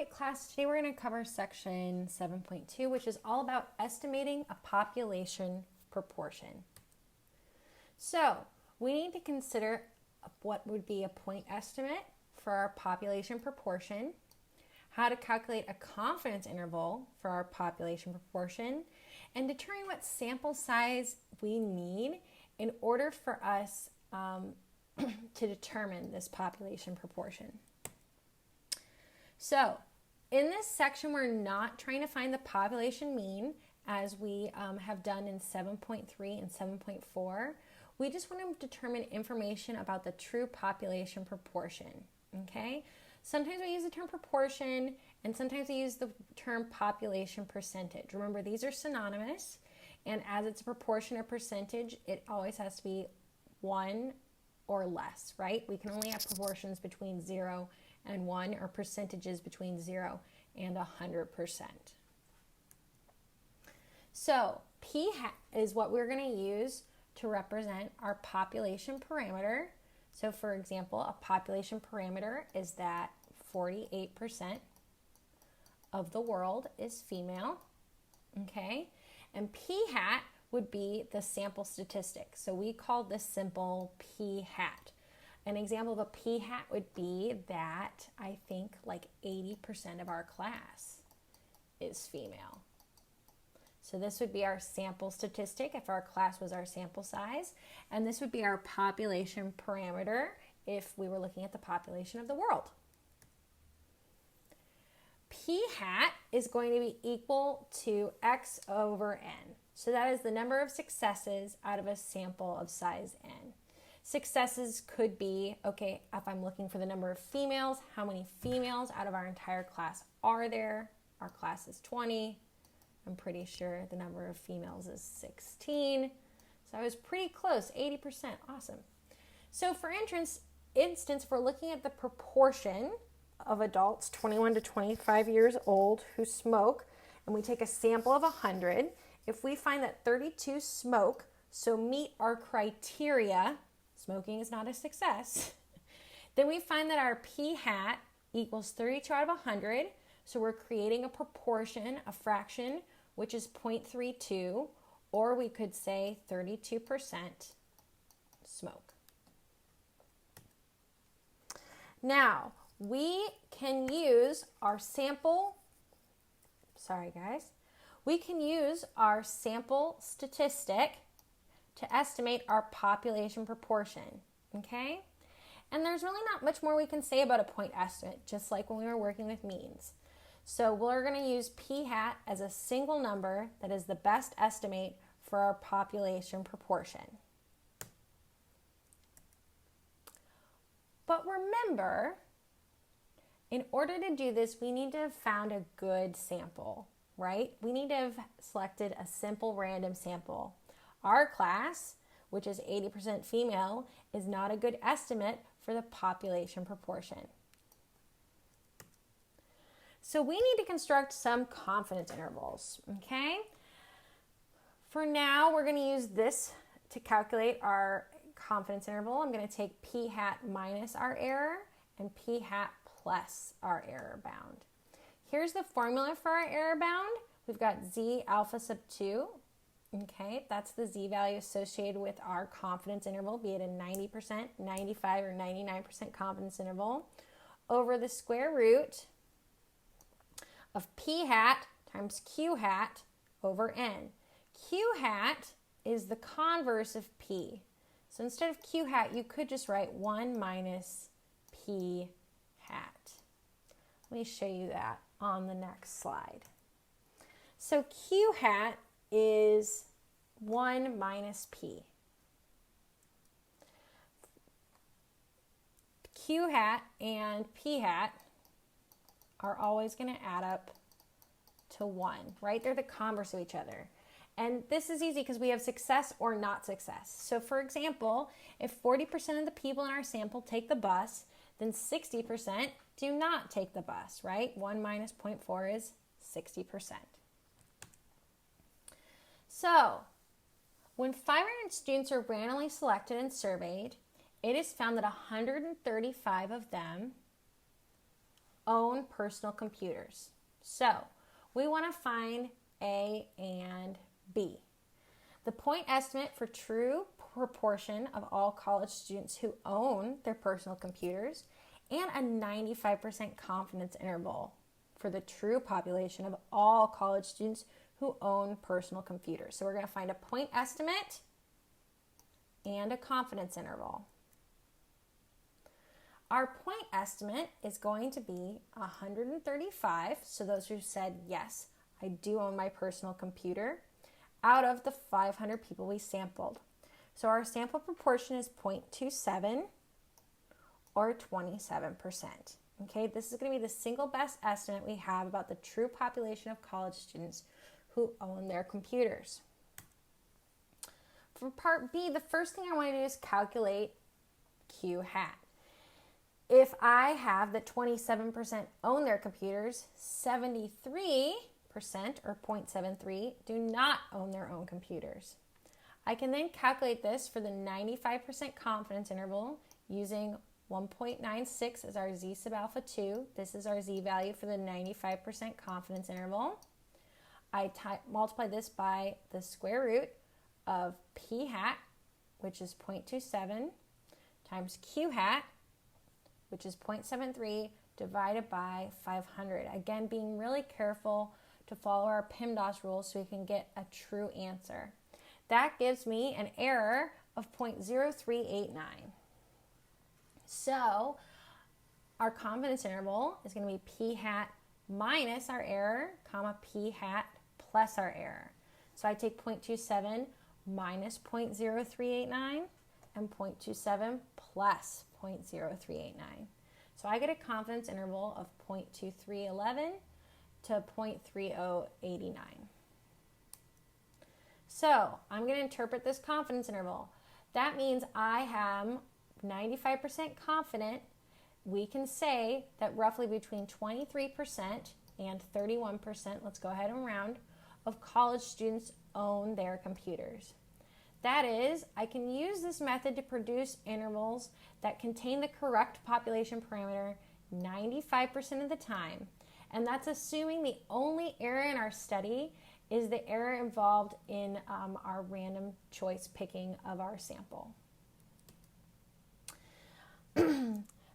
right, class, today we're going to cover section 7.2, which is all about estimating a population proportion. So we need to consider what would be a point estimate for our population proportion, how to calculate a confidence interval for our population proportion, and determine what sample size we need in order for us to determine this population proportion. So in this section, we're not trying to find the population mean as we have done in 7.3 and 7.4. We just want to determine information about the true population proportion, okay? Sometimes we use the term proportion and sometimes we use the term population percentage. Remember, these are synonymous, and as it's a proportion or percentage, it always has to be 1 or less, right? We can only have proportions between 0 and 1 or percentages between 0 and 100%. So P hat is what we're going to use to represent our population parameter. So for example, a population parameter is that 48% of the world is female, okay? And P hat would be the sample statistic. So we call this simple P hat. An example of a P hat would be that I think like 80% of our class is female. So this would be our sample statistic if our class was our sample size. And this would be our population parameter if we were looking at the population of the world. P hat is going to be equal to X over N. So that is the number of successes out of a sample of size N. Successes could be, okay, if I'm looking for the number of females, how many females out of our entire class are there? Our class is 20. I'm pretty sure the number of females is 16. So I was pretty close, 80%. Awesome. So for instance, if we're looking at the proportion of adults 21 to 25 years old who smoke, and we take a sample of 100, if we find that 32 smoke, so meet our criteria, smoking is not a success, then we find that our P hat equals 32 out of 100. So we're creating a proportion, a fraction, which is 0.32, or we could say 32% smoke. Now, we can use our sample, we can use our sample statistic to estimate our population proportion, okay? And there's really not much more we can say about a point estimate, just like when we were working with means. So we're going to use P hat as a single number that is the best estimate for our population proportion. But remember, in order to do this, we need to have found a good sample, right? We need to have selected a simple random sample. Our class, which is 80% female, is not a good estimate for the population proportion. So we need to construct some confidence intervals, okay? For now, we're going to use this to calculate our confidence interval. I'm going to take P hat minus our error and P hat plus our error bound. Here's the formula for our error bound. We've got Z alpha sub 2. Okay, that's the Z value associated with our confidence interval, be it a 90%, 95, or 99% confidence interval, over the square root of P hat times Q hat over N. Q hat is the converse of P. So instead of Q hat, you could just write 1 minus P hat. Let me show you that on the next slide. So Q hat is 1 minus P. Q hat and P hat are always going to add up to 1, right? They're the converse of each other. And this is easy because we have success or not success. So for example, if 40% of the people in our sample take the bus, then 60% do not take the bus, right? 1 minus 0.4 is 60%. So, when 500 students are randomly selected and surveyed, it is found that 135 of them own personal computers. So we want to find A and B. The point estimate for true proportion of all college students who own their personal computers, and a 95% confidence interval for the true population of all college students who own personal computers. So we're going to find a point estimate and a confidence interval. Our point estimate is going to be 135. So those who said, yes, I do own my personal computer, out of the 500 people we sampled. So our sample proportion is 0.27 or 27%. Okay, this is going to be the single best estimate we have about the true population of college students who own their computers. For part B, the first thing I want to do is calculate Q hat. If I have that 27% own their computers, 73% or 0.73 do not own their own computers. I can then calculate this for the 95% confidence interval using 1.96 as our z sub alpha 2. This is our z value for the 95% confidence interval. I multiply this by the square root of p hat, which is 0.27, times q hat, which is 0.73, divided by 500. Again, being really careful to follow our PEMDAS rules so we can get a true answer. That gives me an error of 0.0389. So our confidence interval is going to be p hat minus our error, comma p hat plus our error. So I take 0.27 minus 0.0389 and 0.27 plus 0.0389. So I get a confidence interval of 0.2311 to 0.3089. So I'm going to interpret this confidence interval. That means I am 95% confident we can say that roughly between 23% and 31%, let's go ahead and round, of college students own their computers. That is, I can use this method to produce intervals that contain the correct population parameter 95% of the time. And that's assuming the only error in our study is the error involved in our random choice picking of our sample.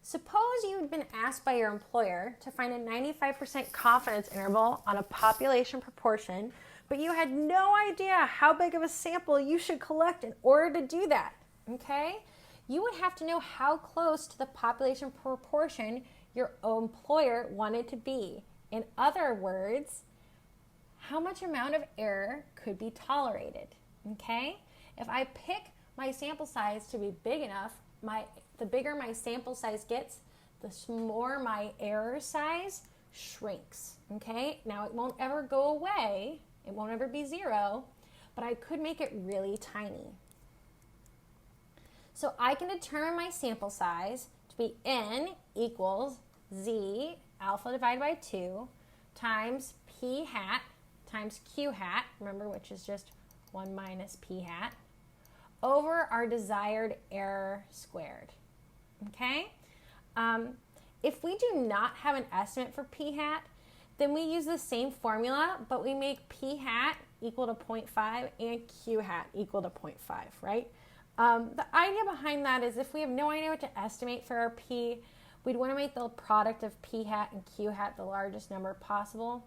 Suppose you'd been asked by your employer to find a 95% confidence interval on a population proportion, but you had no idea how big of a sample you should collect in order to do that, okay? You would have to know how close to the population proportion your employer wanted to be. In other words, how much amount of error could be tolerated, okay? If I pick my sample size to be big enough, the bigger my sample size gets, the smaller my error size shrinks, okay? Now it won't ever go away, it won't ever be zero, but I could make it really tiny. So I can determine my sample size to be n equals z alpha divided by 2 times p hat times q hat, remember which is just 1 minus p hat, over our desired error squared, okay? If we do not have an estimate for p hat, then we use the same formula, but we make p hat equal to 0.5 and q hat equal to 0.5, right? The idea behind that is if we have no idea what to estimate for our p, we'd want to make the product of p hat and q hat the largest number possible,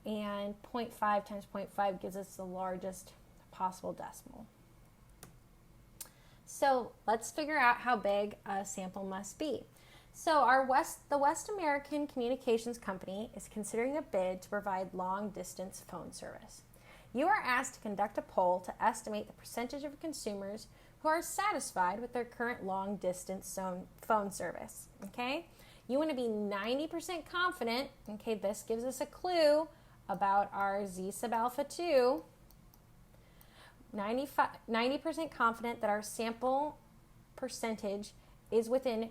and 0.5 times 0.5 gives us the largest possible decimal. So let's figure out how big a sample must be. So the West American Communications Company is considering a bid to provide long-distance phone service. You are asked to conduct a poll to estimate the percentage of consumers who are satisfied with their current long-distance phone service, okay? You want to be 90% confident, okay, this gives us a clue about our z sub alpha 2, 90% confident that our sample percentage is within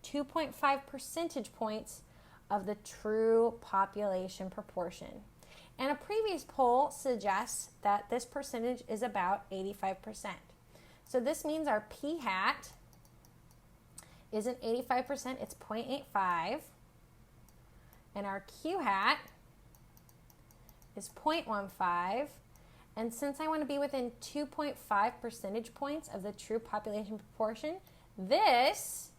2.5 percentage points of the true population proportion. And a previous poll suggests that this percentage is about 85%. So this means our p hat isn't 85%, it's 0.85. and our Q hat is 0.15. And since I want to be within 2.5 percentage points of the true population proportion, this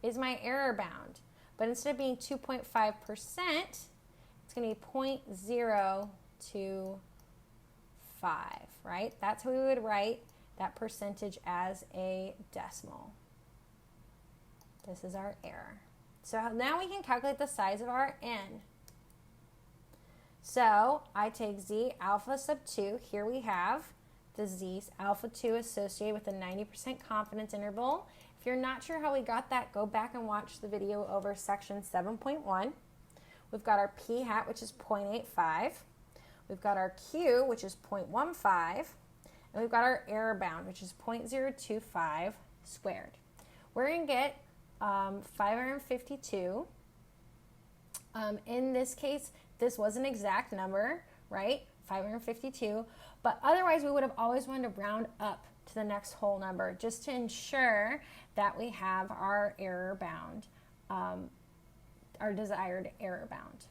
is my error bound. But instead of being 2.5%, it's going to be 0.025, right? That's how we would write that percentage as a decimal. This is our error. So now we can calculate the size of our n. So I take z alpha sub 2. Here we have the z alpha 2 associated with a 90% confidence interval. If you're not sure how we got that, go back and watch the video over section 7.1. We've got our p hat, which is 0.85. We've got our q, which is 0.15. And we've got our error bound, which is 0.025 squared. We're going to get 552. In this case, this was an exact number, right? 552. But otherwise, we would have always wanted to round up to the next whole number just to ensure that we have our error bound, our desired error bound.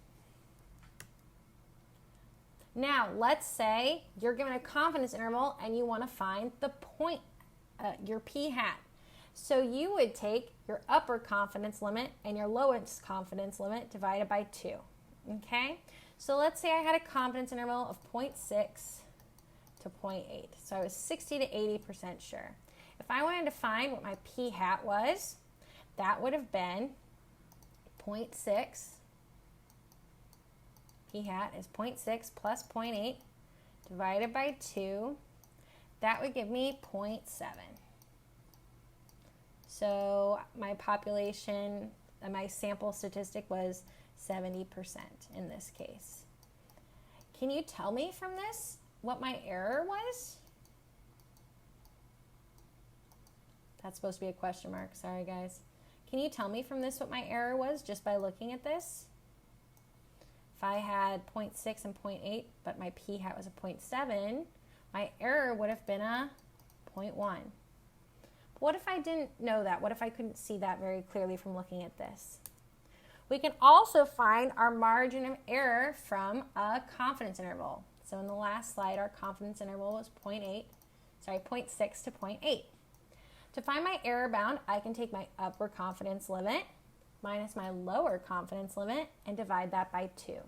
Now, let's say you're given a confidence interval and you want to find the point, your p hat. So you would take your upper confidence limit and your lowest confidence limit divided by 2. Okay? So let's say I had a confidence interval of 0.6 to 0.8. So I was 60 to 80% sure. If I wanted to find what my p hat was, that would have been 0.6. P hat is 0.6 plus 0.8 divided by 2. That would give me 0.7. So my population, my sample statistic was 70% in this case. Can you tell me from this what my error was? That's supposed to be a question mark. Sorry, guys. Can you tell me from this what my error was just by looking at this? If I had 0.6 and 0.8, but my p hat was a 0.7, my error would have been a 0.1. But what if I didn't know that? What if I couldn't see that very clearly from looking at this? We can also find our margin of error from a confidence interval. So in the last slide, our confidence interval was 0.6 to 0.8. To find my error bound, I can take my upper confidence limit minus my lower confidence limit and divide that by 2.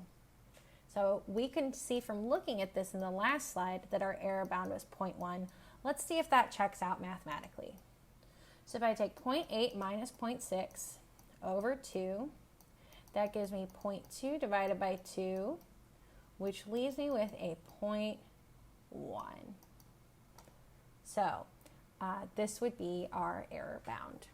So we can see from looking at this in the last slide that our error bound was 0.1. Let's see if that checks out mathematically. So if I take 0.8 minus 0.6 over 2, that gives me 0.2 divided by 2, which leaves me with a 0.1. So this would be our error bound.